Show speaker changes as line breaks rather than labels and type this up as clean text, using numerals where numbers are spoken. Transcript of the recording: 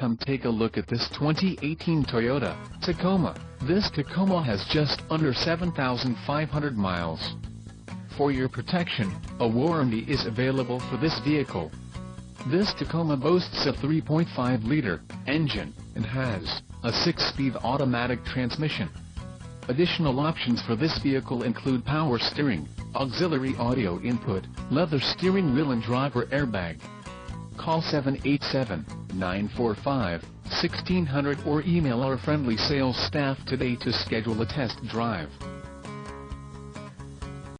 come take a look at this 2018 Toyota Tacoma. This Tacoma has just under 7,500 miles. For your protection, a warranty is available for this vehicle. This Tacoma boasts a 3.5-liter engine and has a 6-speed automatic transmission. Additional options for this vehicle include power steering, auxiliary audio input, leather steering wheel and driver airbag. Call 787-945-1600 or email our friendly sales staff today to schedule a test drive.